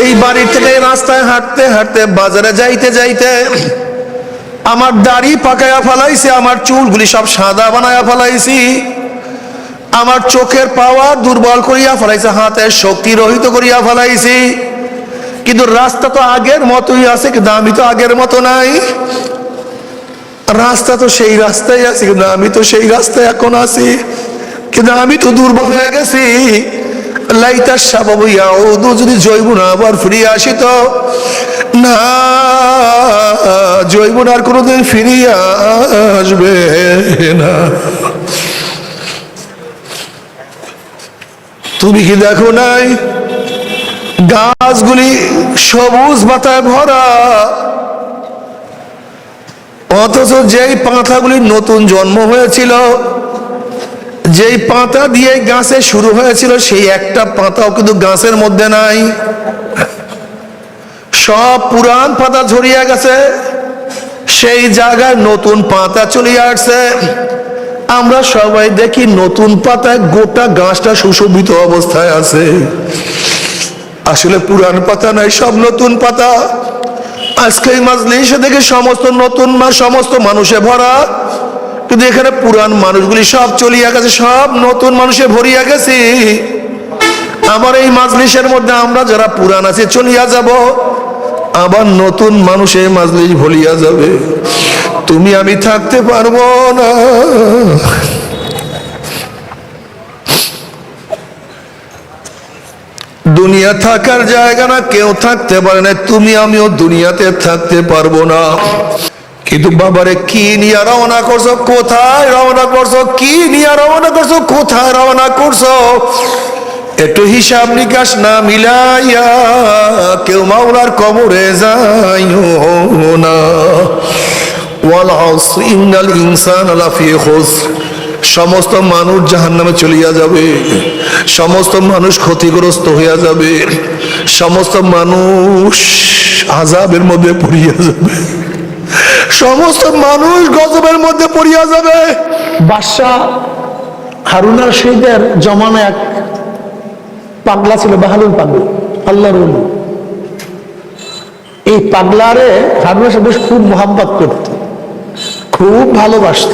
এই বাড়ি থেকে রাস্তায় হাঁটতে হাঁটতে বাজারে যাইতে যাইতে আমার দাড়ি পাকায়া ফেলাইছে, আমার চুলগুলি সব সাদা বানায়া ফেলাইছি, আমার চোখের পাওয়ার দুর্বল করিয়া ফেলাইছে, হাতের শক্তি রহিত করিয়া ফেলাইছি। কিন্তু রাস্তা তো আগের মতোই আছে, কিন্তু আমি তো আগের মতো নাই। রাস্তা তো সেই রাস্তায় আছে, কিন্তু আমি তো সেই রাস্তায় এখন আছি, কিন্তু আমি তো দুর্বল হয়ে গেছি। লাইতার সাবাবু ইয়াউদু, যদি জৈবুন আবার ফিরিয়ে আসিত না, জৈবুন আর কোনোদিন ফিরিয়ে আসবে না। তুমি কি দেখো নাই গাছগুলি সবুজ পাতায় ভরা, অথচ যেই পাতাগুলি নতুন জন্ম হয়েছিল, যেই পাতা দিয়ে গাছে শুরু হয়েছিল, সেই একটা পাতাও কিন্তু গাছের মধ্যে নাই। সব পুরান পাতা ঝরিয়ে গেছে, সেই জায়গায় নতুন পাতা চলে আসছে। আমরা সবাই দেখি নতুন পাতায় গোটা গাছটা সুশোভিত অবস্থায় আছে, আসলে পুরান পাতা নাই, সব নতুন পাতা। আজকে এই মাজলিসে দেখে সমস্ত নতুন সমস্ত মানুষে ভরা, কিন্তু এখানে পুরান মানুষগুলি সব চলিয়া গেছে, সব নতুন মানুষে ভরিয়া গেছি। আমার এই মাজলিসের মধ্যে আমরা যারা পুরান আছি চলিয়া যাব, আবার নতুন মানুষের মাজলিস ভরিয়া যাবে। তুমি আমি থাকতে পারবো না। দুনিয়া থাকার জায়গা না, কেউ থাকতে পারে না, তুমি আমিও দুনিয়াতে থাকতে পারবো না। কিন্তু বাবারে, কি নিয়ে রওনা করছো, কোথায় রওনা করছো, কি নিয়ে রওনা করছো, কোথায় রওনা করছো? একটু হিসাব নিকাশ না মিলাইয়া কেউ মাওলার কবরে যাইও না। ওয়াল আসর ইন্নাল ইনসানা লাফি খুসর, সমস্ত মানুষ জাহান্নামে চলিয়া যাবে, সমস্ত মানুষ ক্ষতিগ্রস্ত হইয়া যাবে, সমস্ত মানুষ আযাবের মধ্যে পড়িয়া যাবে, সমস্ত মানুষ গজবের মধ্যে পড়িয়া যাবে। বাদশাহ হারুন আর রশিদের জমানায় এক পাগলা ছিল, বাহালুল পাগলা, আল্লাহর ওলি। এই পাগলারে হারুন আর রশিদ খুব মোহাব্বত করত, খুব ভালোবাসত,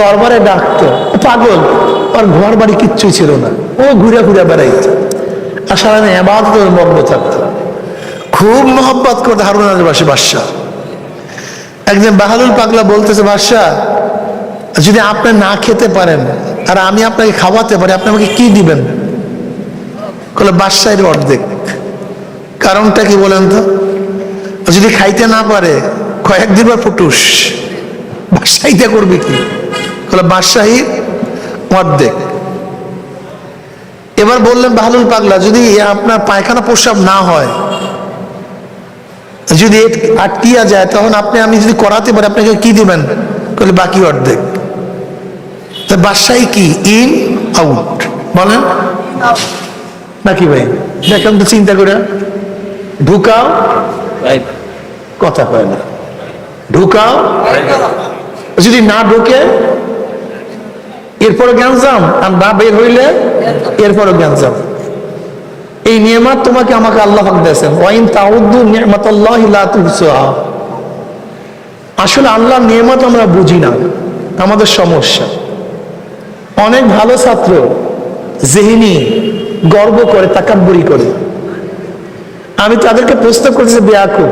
দরবারে ডাকতো। পাগল, আর ঘর বাড়ি কিচ্ছুই ছিল না, ও ঘুরে ঘুরে বেড়াইত, আর সারাদিন ইবাদতের মগ্ন থাকত, খুব মোহাব্বত করতো হারুন আর রশিদ বাদশাহ। একদিন বাহালুল পাগলা বলতেছে, বাদশাহ যদি আপনি না খেতে পারেন আর আমি আপনাকে খাওয়াতে পারি, আপনি আমাকে কি দিবেন? বলে, বাদশাহের অর্ধেক। কারণটা কি বলেন তো? যদি খাইতে না পারে কয়েকদিন পর ফুটুস, বাদশাহিটা করবে কি? বলে, বাদশাহীর অর্ধেক। এবার বললেন বাহালুল পাগলা, যদি আপনার পায়খানা প্রস্রাব না হয়, যদি আটকিয়া যায়, তখন আমি যদি করাতে পারি, আপনাকে কি দিবেন? বলে, বাকি অর্ধেক। বাদশাহী কি? ইন আউট বলেন নাকি ভাই? দেখেন তো চিন্তা করে, ঢুকাও কথা কয় না, ঢুকাও, যদি না ঢুকে এরপরে গ্যাঞ্জাম, আর না বের হইলে এরপরে গ্যাঞ্জাম। এই নিয়ামত তোমাকে আমাকে আল্লাহ পাক দিয়েছেন, ওয়াইন তাউদ্দু নি'মাতাল্লাহি লা তুহসুহা। আসলে আল্লাহর নিয়ামত আমরা বুঝি না, আমাদের সমস্যা। অনেক ভালো ছাত্র যিনি গর্ব করে, তাকাব্বুরি করে। আমি তাদেরকে প্রশ্ন করতেছি, বেয়াকুব,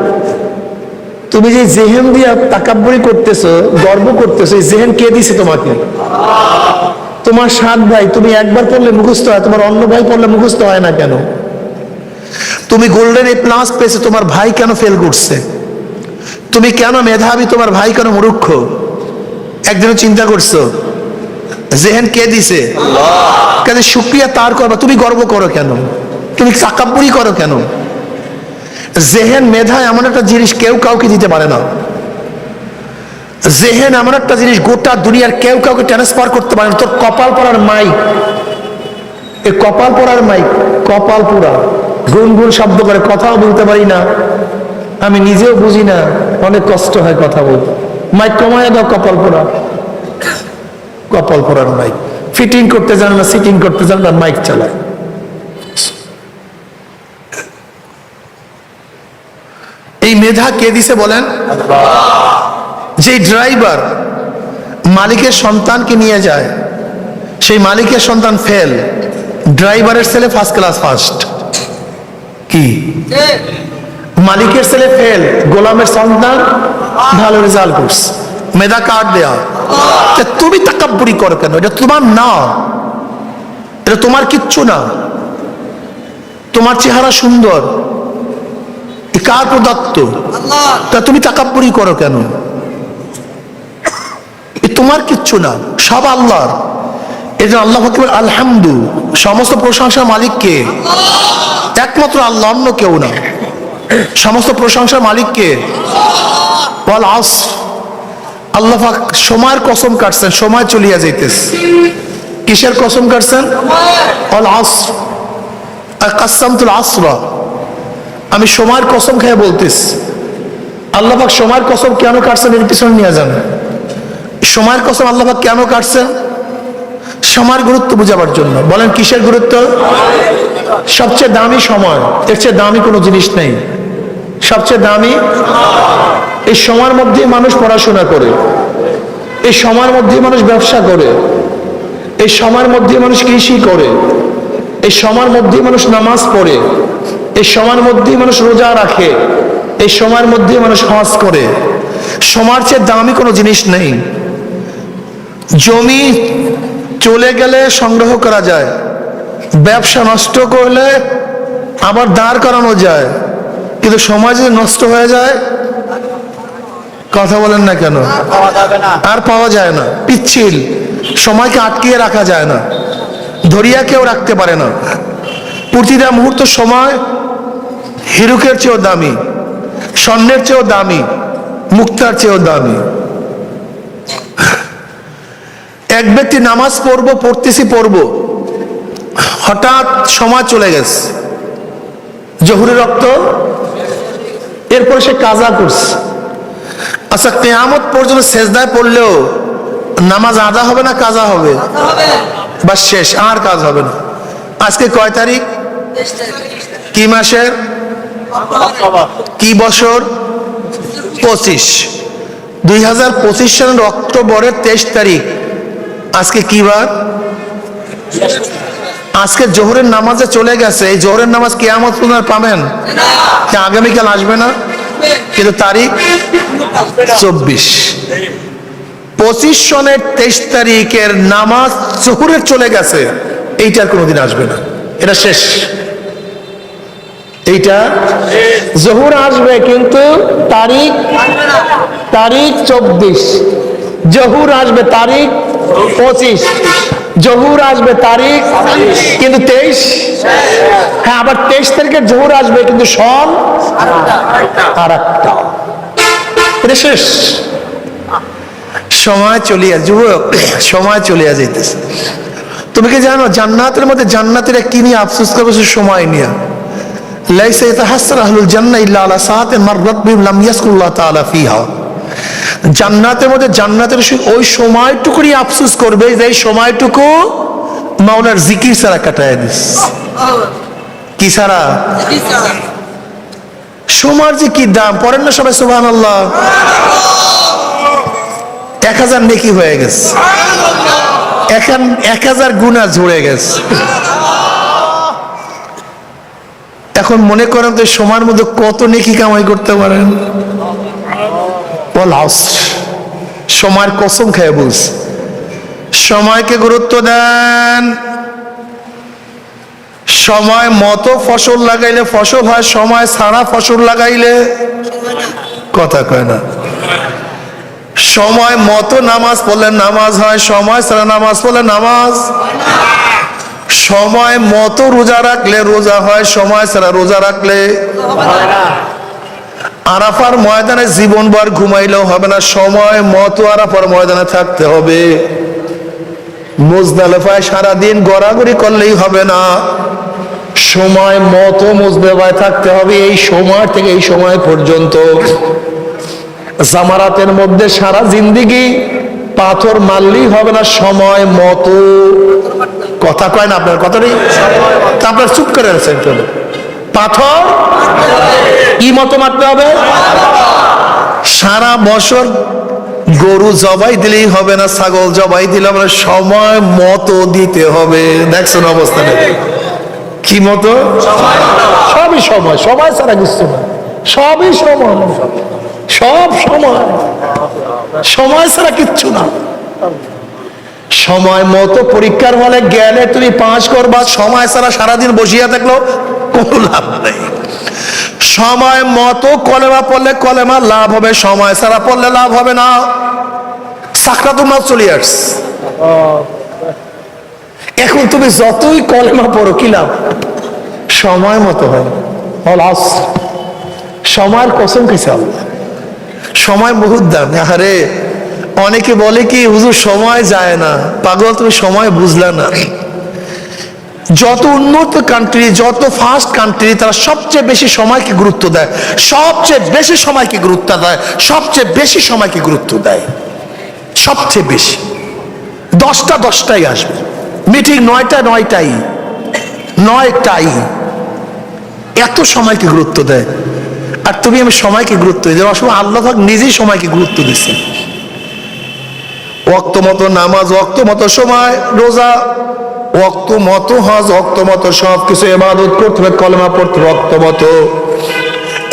তুমি যে জেহেন দিয়া তাকাব্বুরি করতেছো, গর্ব করতেছো, এই জেহেন কে দিছে তোমাকে? তোমার 7 ভাই, তুমি একবার পড়লে মুখস্থ হয়, তোমার অন্য ভাই পড়লে মুখস্থ হয় না কেন? তুমি গোল্ডেন এ প্লাস পেয়েছো, তোমার ভাই কেন ফেল করছে? তুমি কেন মেধাবী, তোমার ভাই কেন মূর্খ? একদিনও চিন্তা করছো? জেহেন কে দিছে? আল্লাহ। কেন শুকরিয়া তার করবা, তুমি গর্ব করো কেন? তুমি তাকাব্বুরি করো কেন? জেহেন, মেধা এমন একটা জিনিস কেউ কাউকে দিতে পারে না। জেহেন এমন একটা জিনিস গোটা দুনিয়ার কেউ কাউকে ট্রান্সফার করতে পারে না। তোর কপাল পড়ার মাইক, এই কপাল পড়ার মাইক, কপাল পোড়া, গুনগুন শব্দ করে, কথাও বলতে পারি না, আমি নিজেও বুঝি না, অনেক কষ্ট হয় কথা বলতে। মাইক কমায় দাও, কপাল পোড়া, কপাল পোড়ার মাইক। ফিটিং করতে জানে না, সিটিং করতে জানে না, মাইক চালায়। মেধা কে দিছে বলেন? যে ড্রাইভার মালিকের সন্তানকে নিয়ে যায়, সেই মালিকের সন্তান ফেল, ড্রাইভারের ছেলে ফার্স্ট ক্লাস ফার্স্ট। কি মালিকের ছেলে ফেল, গোলামের সন্তান ভালো রেজাল্ট করছে, মেধা কার্ড দেয়া। তুমি তাকাব্বুরি করো কেন? এটা তোমার না, এটা তোমার কিচ্ছু না। তোমার চেহারা সুন্দর, কার প্রদত্ত? তা তুমি তাকাব্বুরি করো কেন? তোমার কিচ্ছু না, সব আল্লাহর। এই জন্য আল্লাহ বলেন আলহামদু, সমস্ত প্রশংসা মালিককে, একমাত্র আল্লাহ, অন্য কেউ না। সমস্ত প্রশংসা মালিককে। ওয়াল আসর, আল্লাহ পাক সময়ের কসম কাটছেন, সময় চলিয়া যাইতেছে। কিসের কসম কাটছেন? ওয়াল আসর, কাসামতুল আসরা, আমি সময়ের কসম খেয়ে বলতেছি। আল্লাহ পাক সময়ের কসম কেন কাটছেন এর পিছনে নিয়ে যান। সময়ের কসম আল্লাহ পাক কেন কাটছেন? সময়ের গুরুত্ব বুঝাবার জন্য। বলেন কিসের গুরুত্ব? সবচেয়ে দামি সময়, এর চেয়ে দামি কোনো জিনিস নেই। সবচেয়ে দামি এই সময়ের মধ্যে মানুষ পড়াশোনা করে, এই সময়ের মধ্যে মানুষ ব্যবসা করে, এই সময়ের মধ্যে মানুষ কৃষি করে, এই সময়ের মধ্যে মানুষ নামাজ পড়ে, এই সময়ের মধ্যে মানুষ রোজা রাখে, এই সময়ের মধ্যে মানুষ হজ করে। সময়ের চেয়ে দামি কোনো জিনিস নেই। জমি চলে গেলে সংগ্রহ করা যায়, ব্যবসা নষ্ট করলে আবার দাঁড় করানো যায়, কিন্তু সময় যদি নষ্ট হয়ে যায়, কথা বলেন না কেন, আর পাওয়া যায় না। পিচ্ছিল, সময়কে আটকিয়ে রাখা যায় না, ধরিয়া কেউ রাখতে পারে না। প্রতিটা মুহূর্ত সময় হিরুকের চেয়েও দামি, স্বর্ণের চেয়েও দামি, মুক্তার চেয়েও দামি। এক ব্যক্তি নামাজ পড়বো, হঠাৎ সময় চলে গেছে, জহুরের রক্ত, এরপর সে কাজা করছে। আচ্ছা, কিয়ামত পর্যন্ত সেজদায় পড়লেও নামাজ আদা হবে না কাজা হবে? বা শেষ, আর কাজ হবে না। আজকে কয় তারিখ? কি মাসের? কি বছর? 25, 2025 সালের অক্টোবরের 23 তারিখ। আজকে কি বার? আজকে জোহরের নামাজে চলে গেছে। এই জোহরের নামাজ কিয়ামত পর্যন্ত পাবেন? আগামীকাল আসবে না, কিন্তু তারিখ 24। 25 সনের 23 তারিখের নামাজ জোহরের চলে গেছে, এইটার কোনোদিন আসবে না, এটা শেষ। এইটা জোহর আসবে, কিন্তু তারিখ 24। জহুর আসবে তারিখ 25, জহুর আসবে তারিখ কিন্তু 23। হ্যাঁ, আবার 23 তারিখে জহুর আসবে, কিন্তু সন আর একটা, এটা শেষ। সময় চলিয়া, যুবক, সময় চলিয়া যাইতেছে। তুমি কি জানো জান্নাতের মধ্যে জান্নাতীরা কি নিয়ে আফসোস করবে? সময় নিয়ে। লাইসা ইয়াতাহাসসার আহলুল জান্নাহ ইল্লা আলা সাআতিন মাররাত বিহিম লাম ইয়াজকুরুল্লাহ তাআলা ফিহা। জান্নাতের মধ্যে জান্নাতের ওই সময়টুকুই আফসোস করবে যে এই সময়টুকু মাওলার জিকির ছাড়া কাটায় দিস। কি ছাড়া? সময়ের যে কি দাম, পড়েন না সবাই সুবহানাল্লাহ। 1000 নেকি হয়ে গেছে, 1000 গুনাহ ঝরে গেছে। এখন মনে করেন তো সময়ের মধ্যে কত নেকি কামাই করতে পারেন। সময়ের কসম খেয়ে বলছে, সময়কে গুরুত্ব দেন। সময় মতো ফসল লাগাইলে ফসল হয়, সময় ছাড়া ফসল লাগাইলে কথা কয় না। সময় মতো নামাজ পড়লে নামাজ হয়, সময় ছাড়া নামাজ পড়লে নামাজ। সময় মতো রোজা রাখলে রোজা হয়, সময় ছাড়া রোজা রাখলে। আরাফার ময়দানে জীবনভর ঘুমাইলেও হবে না, সময় মতো আরাফার ময়দানে থাকতে হবে। মুজদালিফায় সারাদিন গড়াগড়ি করলেই হবে না, সময় মতো মুজদালিফায় থাকতে হবে। এই সময় থেকে এই সময় পর্যন্ত। জামারাতের মধ্যে সারা জিন্দেগি পাথর মারলেই হবে না, সময় মতো। কথা কয় না আপনার? কথা নেই, আপনার চুপ করে আছেন। পাথর মতো মারতে হবে? সারা বছর গরু জবাই দিলেই হবে না, ছাগল জবাই দিলে হবে না, সময় মতো দিতে হবে। দেখছেন অবস্থাটা কি মতো? সবই সময়, সময় ছাড়া কিছু না, সবই সময়, সব সময়, সময় ছাড়া কিচ্ছু না। সময় মতো পরীক্ষার হলে গেলে তুমি পাস করবা, সময় ছাড়া সারাদিন বসিয়া থাকলেও কোনো লাভ নেই। সময় মতো কলেমা পড়লে কলেমা লাভ হবে, সময় ছাড়া পড়লে লাভ হবে না। সাকরাতুল মাউত চলে আসছে, এখন তুমি যতই কলেমা পড়ো কি লাভ? সময় মতো হয় না। সময়ের কসম খেয়েছে আল্লাহ, সময় বহুত দাম। আরে অনেকে বলে কি হুজুর সময় যায় না, পাগল তুমি সময় বুঝলা না। যত উন্নত কান্ট্রি, যত ফাস্ট কান্ট্রি, তারা সবচেয়ে বেশি সময়কে গুরুত্ব দেয়, সবচেয়ে বেশি সময়কে গুরুত্ব দেয়, সবচেয়ে বেশি সময়কে গুরুত্ব দেয়, সবচেয়ে বেশি। 10টা 10টাই আসবে, মিটিং 9টা 9টাই, 9টাই, এত সময়কে গুরুত্ব দেয়। আর তুমি আমি সময়কে গুরুত্ব দিই, অসময় আল্লাহ পাক নিজেই সময়কে গুরুত্ব দিচ্ছেন। ওয়াক্ত মতো নামাজ, ওয়াক্ত মতো সময় রোজা, ওয়াক্ত মতো হজ, ওয়াক্ত মতো সব কিছু ইবাদত করতে হবে, কলেমা পড়তে হবে ওয়াক্ত মতো।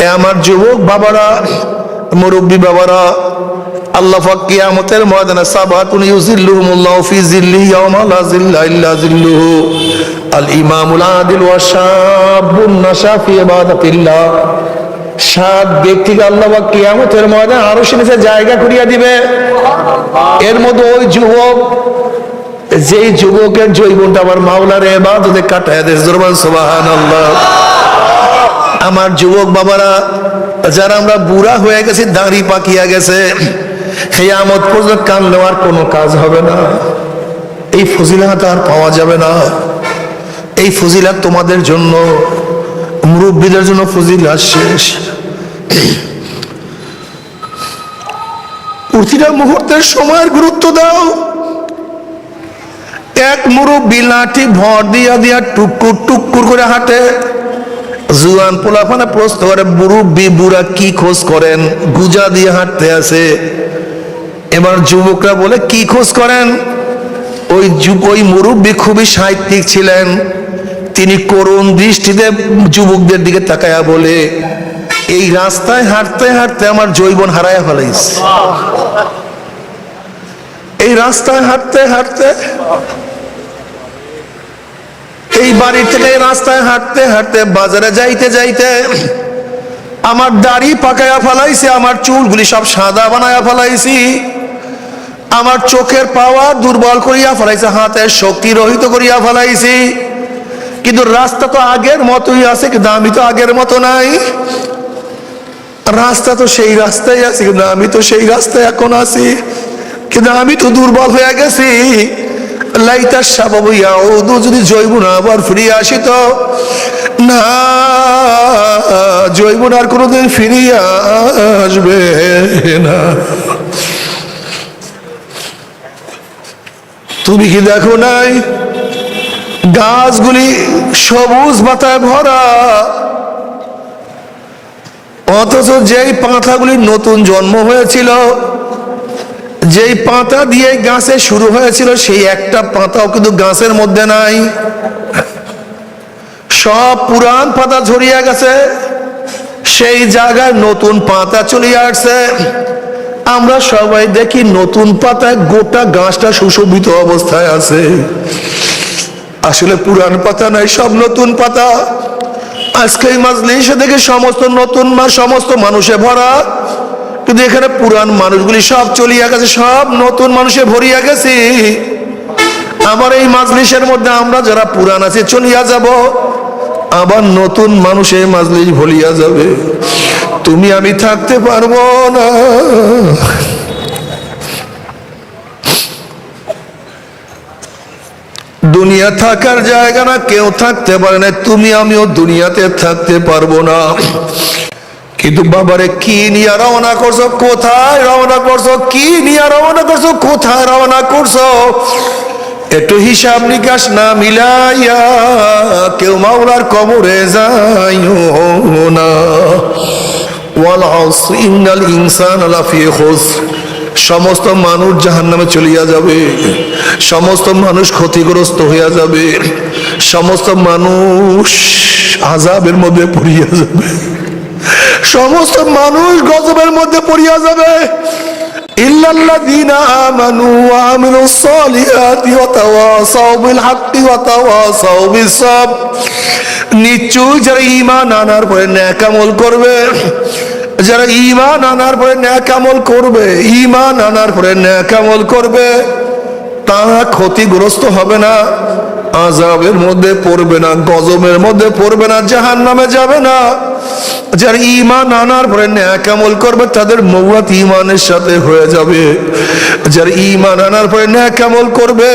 এ আমার যুবক বাবারা, মুরব্বী বাবারা, আল্লাহ পাক কিয়ামতের ময়দানে সাবাতুন ইউজিল্লুহুমুল্লাহু ফি জিল্লিহি ইয়াওমা লা জিল্লা ইল্লা জিল্লুহু, আল ইমামুল আদিল ওয়া শাবুন নাশা ফি ইবাদাতিল্লাহ। 7 ব্যক্তিকে আল্লাহ পাক কিয়ামতের ময়দানে আরশের নিচে জায়গা করিয়া দিবে। এর মধ্যে ওই যুবক, যেই যুবকের জৈবনটা আমার মাওলার ইবাদতে কাটায় দেয়, জোরবান সুবহানাল্লাহ। আমার যুবক বাবারা, যারা আমরা বুড়া হয়ে গেছি, দাড়ি পাকিয়া গেছে, কিয়ামত পর্যন্ত কানলেও আর কোনো কাজ হবে না, এই ফজিলত আর পাওয়া যাবে না। এই ফজিলত তোমাদের জন্য, মুরব্বীদের জন্য ফজিলত শেষ। প্রতিটা মুহূর্তের সময়ের গুরুত্ব দাও। এক মুরব্বী লাঠি ভর দিয়া দিয়া টুকুর টুকুর করে হাঁটে। জুয়ান পোলাপানা প্রশ্ন করে, মুরব্বী বুড়া কি খোঁজ করেন, গুজা দিয়ে হাঁটতে আছে। এবার যুবকরা বলে কি খোঁজ করেন? ওই মুরব্বী খুবই সাহিত্যিক ছিলেন, তিনি করুণ দৃষ্টিতে যুবকদের দিকে তাকায়া বলে, এই রাস্তায় হাঁটতে হাঁটতে আমার যৌবন হারায়া ফেলাইছে। এই রাস্তায় হাঁটতে হাঁটতে, এই বাড়ি থেকে রাস্তায় হাঁটতে হাঁটতে, বাজারে যাইতে যাইতে আমার দাড়ি পাকায়া ফেলাইছে, আমার চুলগুলি সব সাদা বানায়া ফেলাইছি, আমার চোখের পাওয়া দুর্বল করিয়া ফেলাইছে, হাতের শক্তি রহিত করিয়া ফেলাইছি। কিন্তু রাস্তা তো আগের মতোই আছে, কিন্তু আমি তো আগের মতো নাই। রাস্তা তো সেই রাস্তায় আছে, কিন্তু আমি তো সেই রাস্তায় এখন আছি, কিন্তু আমি তো দুর্বল হয়ে গেছি। লাইতার সাবাবু ইয়াউদু, যদি জৈবুন আবার ফিরিয়ে আসিত না, জৈবুন আর কোনোদিন ফিরিয়ে আসবে না। তুমি কি দেখো নাই গাছগুলি সবুজ পাতায় ভরা, অথচ যেই পাতাগুলি নতুন জন্ম হয়েছিল, যেই পাতা দিয়ে গাছে শুরু হয়েছিল, সেই একটা পাতাও কিন্তু গাছের মধ্যে নাই। সব পুরান পাতা ঝরিয়ে গেছে, সেই জায়গায় নতুন পাতা চলে আসছে। আমরা সবাই দেখি নতুন পাতায় গোটা গাছটা সুশোভিত অবস্থায় আছে, আসলে পুরান পাতা নাই, সব নতুন পাতা। আজকে এই মাজলিসে দেখে সমস্ত নতুন সমস্ত মানুষে ভরা, কিন্তু এখানে পুরান মানুষগুলি সব চলিয়া গেছে, সব নতুন মানুষে ভরিয়া গেছি। আবার এই মাজলিসের মধ্যে আমরা যারা পুরান আছি চলিয়া যাব, আবার নতুন মানুষে মাজলিস ভরিয়া যাবে। তুমি আমি থাকতে পারবো না। দুনিয়া থাকার জায়গা না, কেউ থাকতে পারে না, তুমি আমিও দুনিয়াতে থাকতে পারবো না। কিন্তু বাবারে কি নিয়ে রওনা করছো, কোথায় রওনা করছো, কি নিয়ে রওনা করছো, কোথায় রওনা করছো? একটু হিসাব নিকাশ না মিলাইয়া কেউ মাওলার কবরে যাইও না। ওয়াল আসর ইন্নাল ইনসানা লাফি খুসর। সমস্ত মানুষ জাহান্নামে চলিয়া যাবে, সমস্ত মানুষ ক্ষতিগ্রস্ত হইয়া যাবে, সমস্ত মানুষ আযাবের মধ্যে পড়িয়া যাবে, সমস্ত মানুষ গজবের মধ্যে পড়িয়া যাবে। ইল্লাল্লাযীনা আমানু ওয়া আমিলুস সালিহাতি ওয়া তাওয়াসাউ বিল হাক্কি ওয়া তাওয়াসাউ বিস সাবর। নিশ্চয় যারা ঈমান আনার পরে নেক আমল করবে, যারা ঈমান আনার পরে নেক আমল করবে, ঈমান আনার পরে নেক আমল করবে, তারা ক্ষতিগ্রস্ত হবে না, আযাবের মধ্যে পড়বে না, গজবের মধ্যে পড়বে না, জাহান্নামে যাবে না। যারা ঈমান আনার পরে নেক আমল করবে তাদের মওত ঈমানের সাথে হয়ে যাবে। যারা ঈমান আনার পরে নেক আমল করবে,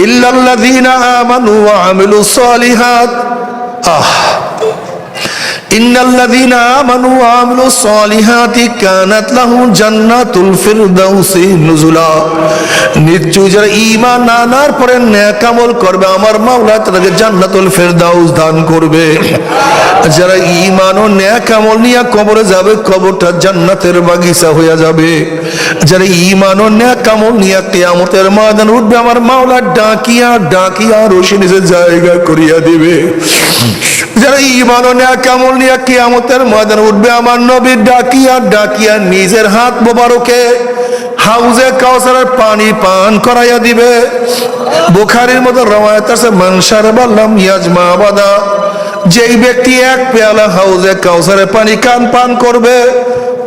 ইল্লাল্লাযীনা আমানু ওয়া আমিলুস সালিহাত, ইন্নাল্লাযীনা আমানু ওয়া আমিলুস সালিহাতি কানাত লাহুম জান্নাতুল ফিরদাউসি নুজুলা। নিশ্চয় যারা ঈমান আনার পরে নেক আমল করবে আমার মাওলা তাদেরকে জান্নাতুল ফিরদাউস দান করবে। যারা ঈমান ও নেক আমল নিয়ে কবরে যাবে, কবরটা জান্নাতের বাগিচা হয়ে যাবে। যারা ঈমান ও নেক আমল নিয়ে কিয়ামতের ময়দান উঠবে আমার মাওলা ডাকিয়া ডাকিয়া রশি নিচে জায়গা করিয়া দিবে। যারা ঈমান ও নেক আমল নিয়ে কিয়ামতের ময়দানে উঠবে আমার নবী ডাকিয়া ডাকিয়া নিজের হাত মোবারকে হাউজে কাউসারের পানি পান করাইয়া দিবে। বুখারীর মধ্যে রওয়ায়াত আছে, মান শারাবা লাম ইয়াজমা আবাদা, যেই ব্যক্তি এক পেয়ালা হাউজে কাউসারের পানি পান করবে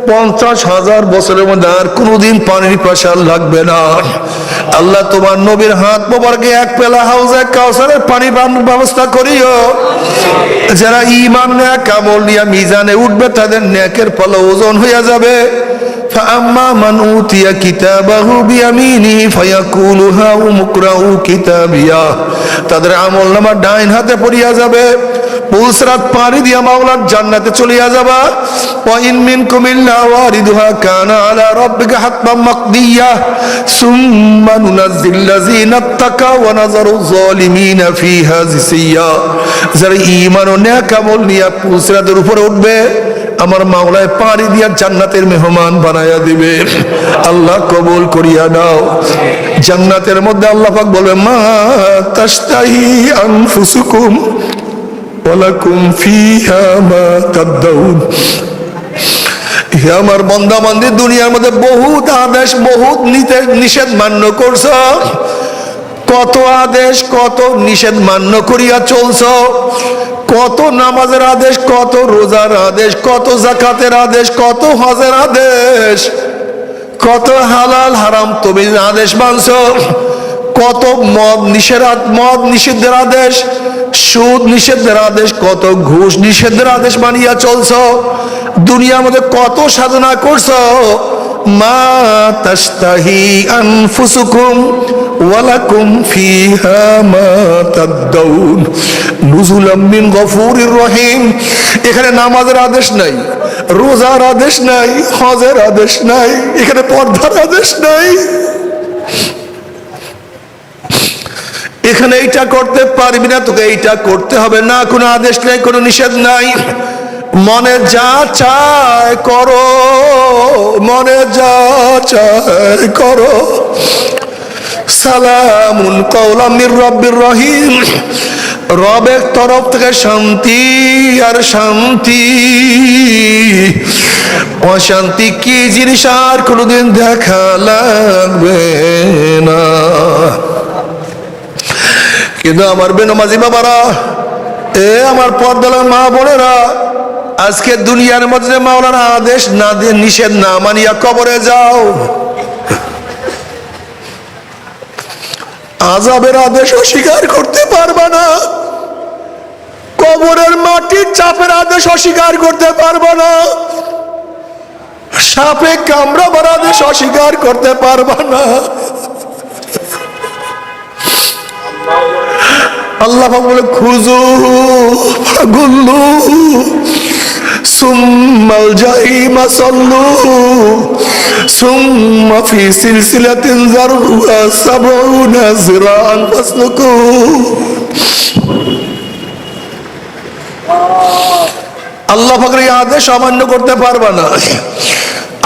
50,000 বছরের মধ্যে আর কোনোদিন পানির পিপাসা লাগবে না। আল্লাহ তোমার নবীর হাত মোবারকে এক পেয়ালা হাউজে কাউসারের পানি পানের ব্যবস্থা করিও। যারা ঈমান নেক আমল নিয়ে মিজানে উঠবে তাদের নেকের পাল্লা ওজন হইয়া যাবে। فأما من أوتي كتابه بيمينه فيقول هاؤم اقرءوا كتابيه, তাদের আমলনামা ডাইন হাতে পড়িয়া যাবে। পুলসরাত পাড়ি দিয়া মাওলার জান্নাতে চলিয়া যাবা। ওয়া ইন মিনকুম ইল্লা ওয়ারিদুহা কানা আলা রাব্বিকা হাতমান মাকদিয়া সুম্মা নুনাজ্জিল্লাযীনা তাকাও ওয়া নাযারু যালিমিনা ফিহা জিসিয়া। যারা ঈমান ও নেক আমল নিয়ে পুলসরাতের উপরে উঠবে আমার মাওলায় পাড়ি দিয়া জান্নাতের মেহমান বানায়া দিবে। আল্লাহ কবুল করিয়া নাও। জান্নাতের মধ্যে আল্লাহ পাক বলবে, মা তাশতাহি আনফুসুকুম ওয়া লাকুম ফিহা মা তাদউন। হে আমার বান্দা বান্দি, দুনিয়ার মধ্যে বহুত আদেশ বহুত নিষেধ মান্য করছ, কত আদেশ কত নিষেধ মান্য করিয়া চলছ, কত নামাজের আদেশ, কত রোজার আদেশ, কত যাকাতের আদেশ, কত হজের আদেশ, কত হালাল হারাম তুমি আদেশ মানছ, কত মদ নিষেধের আদেশ, সুদ নিষেধের আদেশ, কত ঘুষ নিষেধের আদেশ মানিয়া চলছ। দুনিয়ার মধ্যে কত সাধনা করছ। মা তাশতাহি আনফুসুকুম ওয়া লাকুম ফিহা মা তাদউন নুজুলাম মিন গফুরির রহিম। এখানে নামাজের আদেশ নাই, রোজার আদেশ নাই, হজের আদেশ নাই, এখানে পর্দার আদেশ নাই। এখানে এইটা করতে পারবি না, তোকে এইটা করতে হবে না, কোনো আদেশ নাই, কোনো নিষেধ নাই। মনে যা চায় করো, মনে যা চায় করো। সালামুন কাওলাম মির রাব্বির রহিম, রবের তরফ থেকে শান্তি আর শান্তি। অশান্তি কি জিনিস আর কোনোদিন দেখা লাগবে না। কিন্তু আমার বেনমাজি বাবারা, এ আমার পর্দার মা বোনেরা, আজকে দুনিয়ার মধ্যে মাওলানা আদেশ না দিয়ে নিষেধ না মানিয়া কবরে যাও, আযাবের আদেশ অস্বীকার করতে পারবা না, কবরের মাটির চাপের আদেশ অস্বীকার করতে পারবা না, সাপে কামড়াবার আদেশ অস্বীকার করতে পারবা না। আল্লাহ বলে, খুজু ফাগুল্লু সুম্মাল জাহিমা সাল্লু সুম্মা ফি সিলসিলাতিন যারউহা সাবউনা যিরাআন ফাসলুকু। আল্লাহ পাকের এই আদেশ অমান্য করতে পারবে না।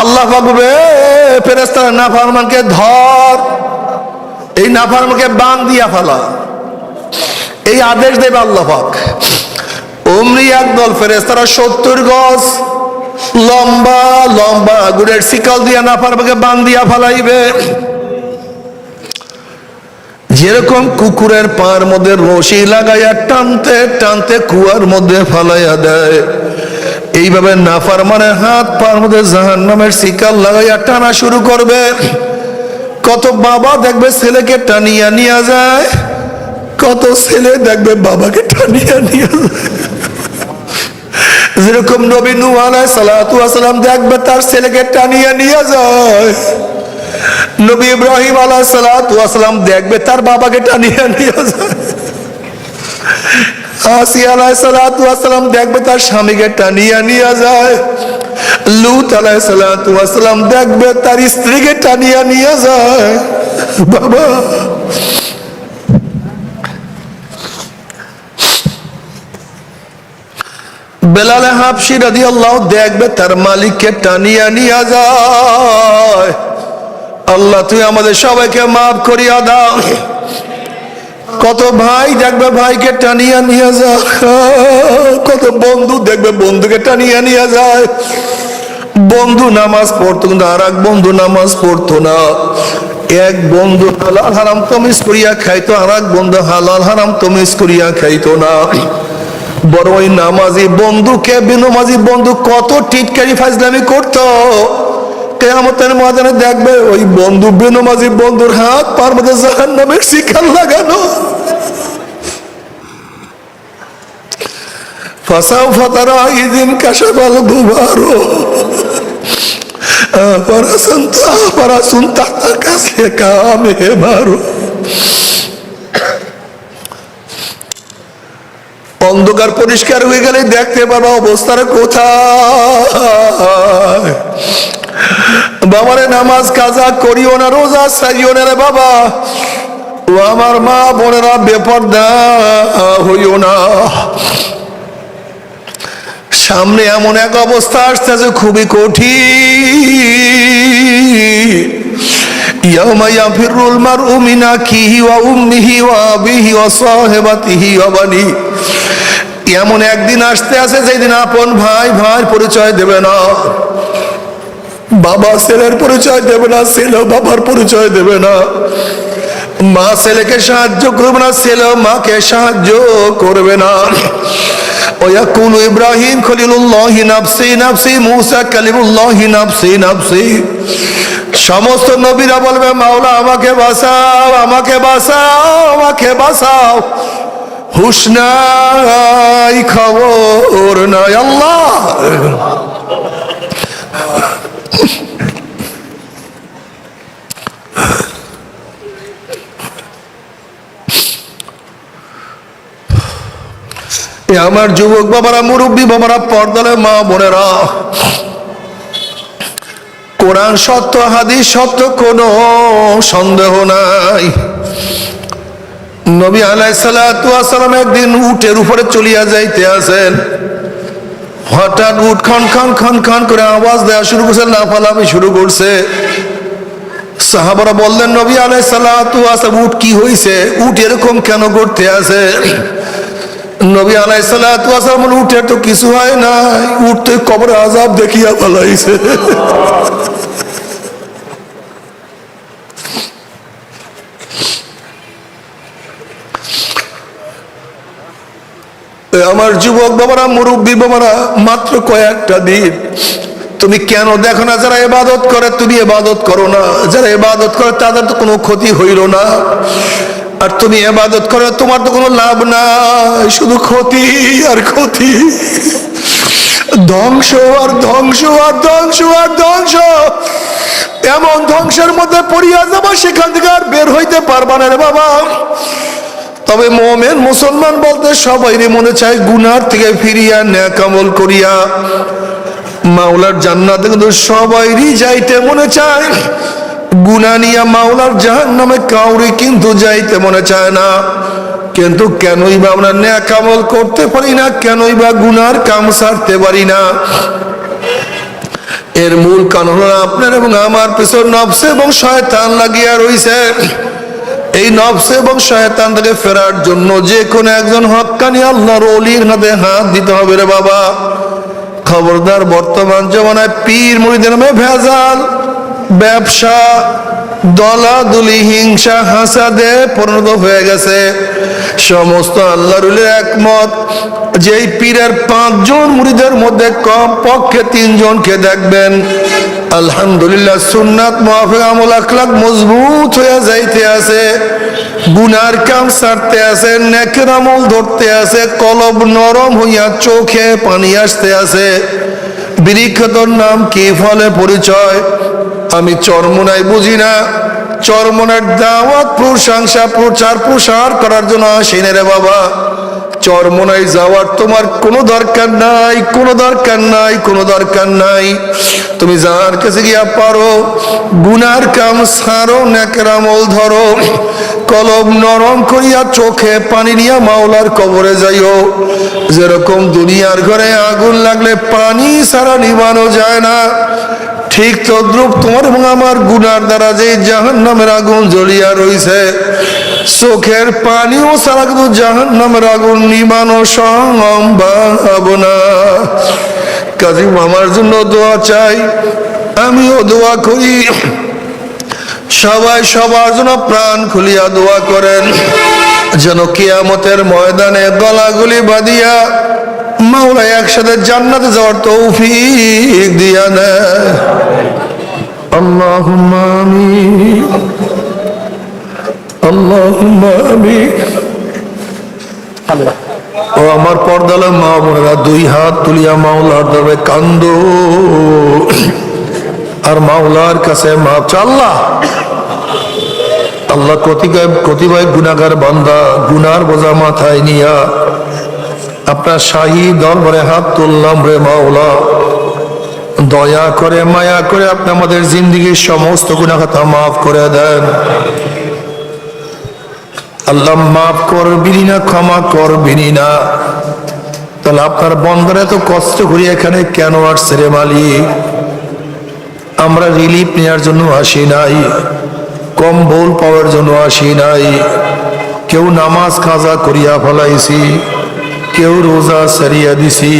আল্লাহ পাক বলবে, ফেরেশতারা নাফরমানকে ধর, এই নাফরমানকে বান দিয়া ফেলা, এই আদেশ দেবে আল্লাহ পাক। অমনি একদল ফেরেশতারা 70 গজ লম্বা লম্বা গুড়ের শিকল দিয়া নাফরমানকে বান দিয়া ফেলাইবে। যেরকম কুকুরের পার মধ্যে রশি লাগাইয়া টানতে টানতে কুয়ার মধ্যে ফালাইয়া দেয়, এইভাবে নাফরমানের হাত পার মধ্যে জাহান্নামের শিকল লাগাইয়া টানা শুরু করবে। কত বাবা দেখবে ছেলেকে টানিয়া নিয়ে যায়, কত ছেলে দেখবে বাবাকে টানিয়া নিয়ে যায়। যেরকম নবী নূহ আলাইহিস সালাতু ওয়াস সালাম দেখবে তার ছেলেকে টানিয়া নিয়ে যায়, নবী ইব্রাহিম আলাইহিস সালাতু ওয়াস সালাম দেখবে তার বাবাকে টানিয়া নিয়ে যায়, আসিয়া আলাইহিস সালাতু ওয়াস সালাম দেখবে তার স্বামীকে টানিয়া নিয়ে যায়, লূত আলাইহিস সালাতু ওয়াস সালাম দেখবে তার স্ত্রীকে টানিয়া নিয়ে যায়। বাবা, বেলাল হাবশী রাদিয়াল্লাহু দেখবে তার মালিককে টানিয়া নিয়ে যায়। আল্লাহ তুই আমাদের সবাইকে মাফ করিয়া দাও। কত ভাই দেখবে ভাইকে টানিয়া নিয়ে যায়, কত বন্ধু দেখবে বন্ধুকে টানিয়া নিয়ে যায়। বন্ধু নামাজ পড়তো কিন্তু আর এক বন্ধু নামাজ পড়তো না। এক বন্ধু হালাল হারাম তমিজ করিয়া খাইতো, আর এক বন্ধু হালাল হারাম তমিজ করিয়া খাইতো না। বড় ওই নামাজি বন্ধুকে বেনামাজি বন্ধু কত টিটকারি ফাজলামি করতো। কিয়ামতের ময়দানে দেখবে ওই বন্ধু বেনামাজি বন্ধুর হাত পার মধ্যে জাহান্নামের শিকল লাগানো। ফাসাউফা তারা ইযিন কাশাফাল গুবারু পারাসুনতা কাছে কামে মারু। অন্ধকার পরিষ্কার হয়ে গেলে দেখতে পারবা অবস্থার কোথায়। বাবারে নামাজ কাজা করিও না, রোজা সারিও না রে বাবা। ও আমার মা বোনেরা বেপরদা হইও না। সামনে এমন এক অবস্থা আসতেছে খুবই কঠিন। ইয়াউমা ইয়াফিরুল মারউ মিন আখিহি ওয়া উম্মিহি ওয়া আবিহি ওয়া সাহিবাতিহি ওয়া বানি। এমন একদিন আসতে আছে যেদিন আপন ভাই ভাইয়ের পরিচয় দেবে না, বাবা ছেলের পরিচয় দেবে না, ছেলে বাবার পরিচয় দেবে না, মা ছেলেকে সাহায্য করবে না, ছেলে মাকে সাহায্য করবে না। ওয়াকুলু ইব্রাহিম খলিলুল্লাহি নাফসি নাফসি, মুসা কালিমুল্লাহি নাফসি নাফসি। সমস্ত নবীরা বলবে মাওলা আমাকে বাঁচাও, আমাকে বাঁচাও, আমাকে বাঁচাও। হুশ নাই, খবর নাই। আল্লাহ আমার যুবক বাবারা, মুরব্বী বাবারা, পর্দালে মা বোনেরা, কোরআন সত্য, হাদিস সত্য, কোনো সন্দেহ নাই। নবী আলাইহিস সালাতু ওয়াস সালাম একদিন উটের উপরে চলিয়া যাইতে আছেন। হঠাৎ উট খন খন খন খন করে আওয়াজ দেওয়া শুরু করছে, লাফালাফি শুরু করছে। সাহাবারা বললেন নবী আলাইহিস সালাতু ওয়াস সালাম উট কি হয়েছে, উট এরকম কেন করতে আছে? নবী আলাইহিস সালাতু ওয়াস সালাম উটের তো কিছু হয় না, উট তো কবরে আযাব দেখিয়া ফেলাইছে। আমার যুবক বাবারা, মুরব্বী বাবারা, মাত্র কয়েকটা দিন তুমি কেন দেখো না যারা ইবাদত করে তুমি ইবাদত করো না, যারা ইবাদত করে তাদের তো কোনো ক্ষতি হইল না, আর তুমি ইবাদত করে তোমার তো কোনো লাভ নাই, শুধু ক্ষতি আর ক্ষতি, ধ্বংস আর ধ্বংস আর ধ্বংস আর ধ্বংস। এমন ধ্বংসের মধ্যে পড়িয়া যাবো সেখান থেকে আর বের হইতে পারবা না রে বাবা। তবে মুমিন মুসলমান বলতে সবাইরই মনে চায় গুনার থেকে ফিরিয়া নেক আমল করিয়া মাওলার জান্নাতে, কিন্তু সবাইরই যাইতে মনে চায়। গুনাহ নিয়া মাওলার জাহান্নামে কাউরি কিন্তু যাইতে মনে চায় না। কিন্তু কেনই বা আমরা নেক আমল করতে পারি না, কেনই বা গুনার কাম ছাড়তে পারি না? এর মূল কারণ হলো আপনার এবং আমার পেছন নফস এবং শয়তান লাগিয়া রইছে। এই নফস এবং শয়তান থেকে ফেরার জন্য যে কোনো একজন হক্কানি আল্লাহর ওলির হাতে হাত দিতে হবে রে বাবা। খবরদার, বর্তমান জমানায় পীর মুরিদের নামে ভেজাল, ব্যবসা, দলাদলি, হিংসা, হাসাদে পরিণত হয়ে গেছে। সমস্ত আল্লাহর ওলির একমত, যেই পীরের 5 জন মুরিদের মধ্যে কম পক্ষে 3 জনকে দেখবেন আলহামদুলিল্লাহ সুন্নাত মুআফিক আমল আখলাক মজবুত হয়ে যাইতে আছে, গুনার কাম ছাড়তে আছে, নেকের আমল ধরতে আছে, কলব নরম হইয়া চোখে পানি আসতে আছে। বৃক্ষতর নাম কি, ফলে পরিচয়? আমি চরমোনাই বুঝি না, চরমোনার দাওয়াত প্রশংসা প্রচার প্রসার করার জন্য আসেনি রে বাবা। চরমোনাই যাওয়ার তোমার কোনো দরকার নাই, কোনো দরকার নাই, কোনো দরকার নাই। তুমি যার কাছে গিয়া পারো গুনার কাম ছাড়ো, নেকের আমল ধরো, কলব নরম করিয়া চোখে পানি নিয়া মাওলার কবরে যাইও। যেরকম দুনিয়ার ঘরে আগুন লাগলে পানি ছাড়া নিভানো যায় না, ঠিক তদ্রুপ তোমার এবং আমার গুনার দ্বারা যে জাহান্নামের আগুন জ্বলিয়া রইছে, চোখের পানিও ছাড়া কিন্তু জাহান্নামের আগুন নিবানো সম্ভব না। কাজী আমার জন্য দোয়া চাই, আমিও দোয়া করি, সবাই সবার জন্য প্রাণ খুলিয়া দোয়া করেন, যেন কিয়ামতের ময়দানে গলাগুলি বাঁধিয়া মাওলা একসাথে জান্নাতে যাওয়ার তৌফিক দিয়া নেয়। আল্লাহুম্মা আমিন, আল্লাহুম্মা আমিন। ও আমার পর্দালা মা বোনেরা, 2 হাত তুলিয়া মাওলার দরবারে কান্দো আর মাওলার কাছে মাপ চা। আল্লাহ আল্লাহ কতিপয় গুনাহগার বান্দা গুনার বোঝা মাথায় নিয়া আপনার শাহী দরবারে হাত তুললাম রে মাওলা। দয়া করে মায়া করে আপনি আমাদের জিন্দেগির সমস্ত গুনাহ খাতা মাফ করে দেন। আল্লাহ মাফ করবিনি না, ক্ষমা করবিনি না, তাহলে আপনার বন্দারা এত কষ্ট করি এখানে কেন আসছে রে মালিক? আমরা রিলিফ নেওয়ার জন্য আসি নাই, কম্বল পাওয়ার জন্য আসি নাই। কেউ নামাজ কাজা করিয়া ফলাইছি, কেউ রোজা সারিয়া দিছি,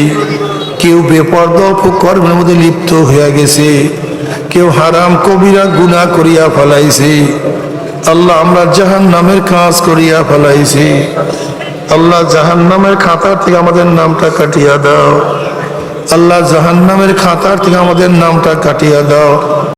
কেউ বেপরদা কর্মের মধ্যে লিপ্ত হইয়া গেছে, কেউ হারাম কবিরা গুনাহ করিয়া ফলাইছি। আল্লাহ আমরা জাহান্নামের কাজ করিয়া ফলাইছি। আল্লাহ জাহান্নামের খাতার থেকে আমাদের নামটা কাটিয়া দাও। আল্লাহ জাহান্নামের খাতার থেকে আমাদের নামটা কাটিয়া দাও।